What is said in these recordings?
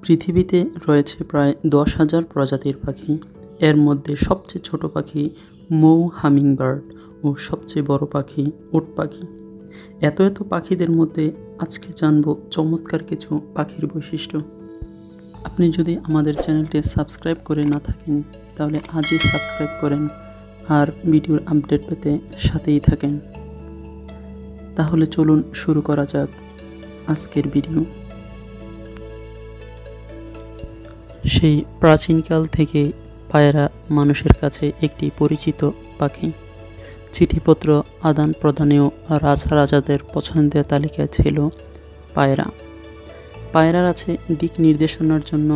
পৃথিবীতে রয়েছে প্রায় 10,000 প্রজাতির পাখি। এর মধ্যে সবচেয়ে ছোট পাখি মৌ হামিংবার্ড ও সবচেয়ে বড় পাখি উট পাখি। এত পাখিদের মধ্যে আজকে জানব চমৎকার কিছু পাখির বৈশিষ্ট্য। আপনি যদি আমাদের চ্যানেলটি সাবস্ক্রাইব করে না থাকেন তাহলে আজই সাবস্ক্রাইব করেন আর ভিডিওর আপডেট পেতে সাথেই থাকেন। তাহলে চলুন শুরু করা যাক আজকের ভিডিও। সেই প্রাচীনকাল থেকে পায়রা মানুষের কাছে একটি পরিচিত পাখি। চিঠিপত্র আদান প্রদানেও রাজাদের পছন্দের তালিকায় ছিল পায়রা। পায়রার আছে দিক নির্দেশনার জন্য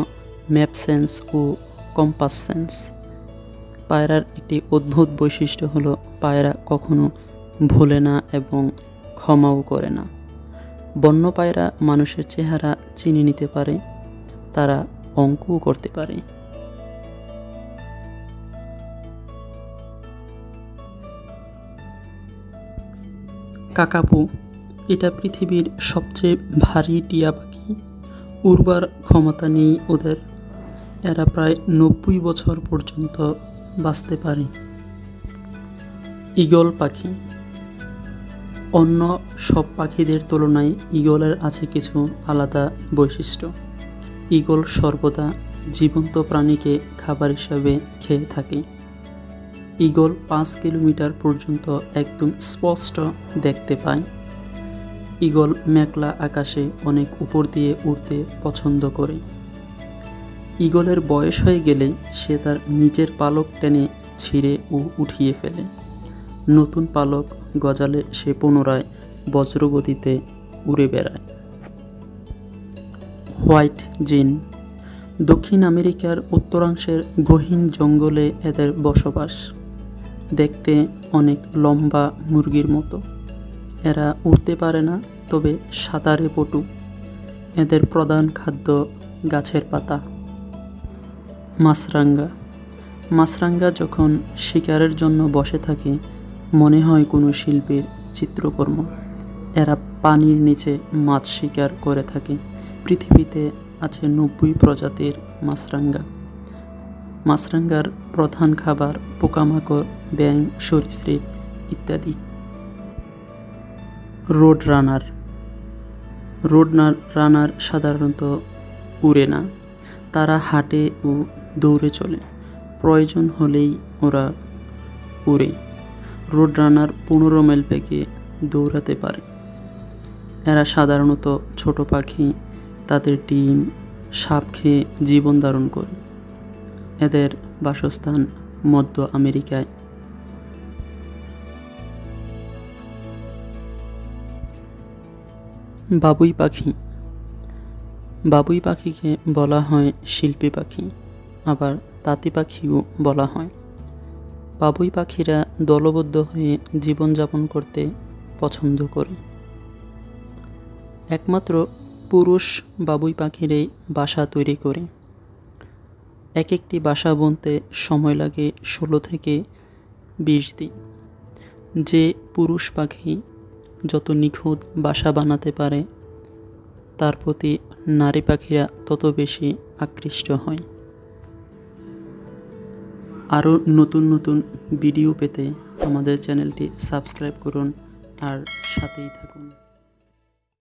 ম্যাপ সেন্স ও কম্পাস সেন্স। পায়রার একটি অদ্ভুত বৈশিষ্ট্য হলো পায়রা কখনো ভোলে না এবং ক্ষমাও করে না। বন্য পায়রা মানুষের চেহারা চিনে নিতে পারে, তারা অঙ্কও করতে পারে। কাকাপু, এটা পৃথিবীর সবচেয়ে ভারী টিয়া পাখি। উড়বার ক্ষমতা নেই ওদের। এরা প্রায় 90 বছর পর্যন্ত বাঁচতে পারে। ঈগল পাখি, অন্য সব পাখিদের তুলনায় ঈগলের আছে কিছু আলাদা বৈশিষ্ট্য। ঈগল সর্বদা জীবন্ত প্রাণীকে খাবার হিসাবে খেয়ে থাকে। ঈগল 5 কিলোমিটার পর্যন্ত একদম স্পষ্ট দেখতে পায়। ঈগল মেঘলা আকাশে অনেক উপর দিয়ে উড়তে পছন্দ করে। ঈগলের বয়স হয়ে গেলে সে তার নিচের পালক টেনে ছিঁড়ে ও উঠিয়ে ফেলে। নতুন পালক গজালে সে পুনরায় বজ্রগতিতে উড়ে বেড়ায়। হোয়াইট জিন, দক্ষিণ আমেরিকার উত্তরাংশের গহীন জঙ্গলে এদের বসবাস। দেখতে অনেক লম্বা মুরগির মতো। এরা উড়তে পারে না, তবে সাঁতারে পটু। এদের প্রধান খাদ্য গাছের পাতা। মাছরাঙা, মাছরাঙা যখন শিকারের জন্য বসে থাকে মনে হয় কোনো শিল্পীর চিত্রকর্ম। এরা পানির নিচে মাছ শিকার করে থাকে। পৃথিবীতে আছে 90 প্রজাতির মাছরাঙা। মাছরাঙার প্রধান খাবার পোকামাকড়, ব্যাঙ, সরীসৃপ ইত্যাদি। রোড রানার, রানার সাধারণত উড়ে না, তারা হাঁটে ও দৌড়ে চলে। প্রয়োজন হলেই ওরা উড়ে। রোড রানার 15 মাইল বেগে দৌড়াতে পারে। এরা সাধারণত ছোট পাখি, তাদের ডিম, সাপ খেয়ে জীবন ধারণ করে। এদের বাসস্থান মধ্য আমেরিকায়। বাবুই পাখি, বাবুই পাখিকে বলা হয় শিল্পী পাখি, আবার তাঁতি পাখিও বলা হয়। বাবুই পাখিরা দলবদ্ধ হয়ে জীবনযাপন করতে পছন্দ করে। একমাত্র পুরুষ বাবুই পাখিরাই বাসা তৈরি করে। একটি বাসা বুনতে সময় লাগে 16 থেকে 20 দিন। যে পুরুষ পাখি যত নিখুঁত বাসা বানাতে পারে তার প্রতি নারী পাখিরা তত বেশি আকৃষ্ট হয়। আরও নতুন ভিডিও পেতে আমাদের চ্যানেলটি সাবস্ক্রাইব করুন আর সাথেই থাকুন।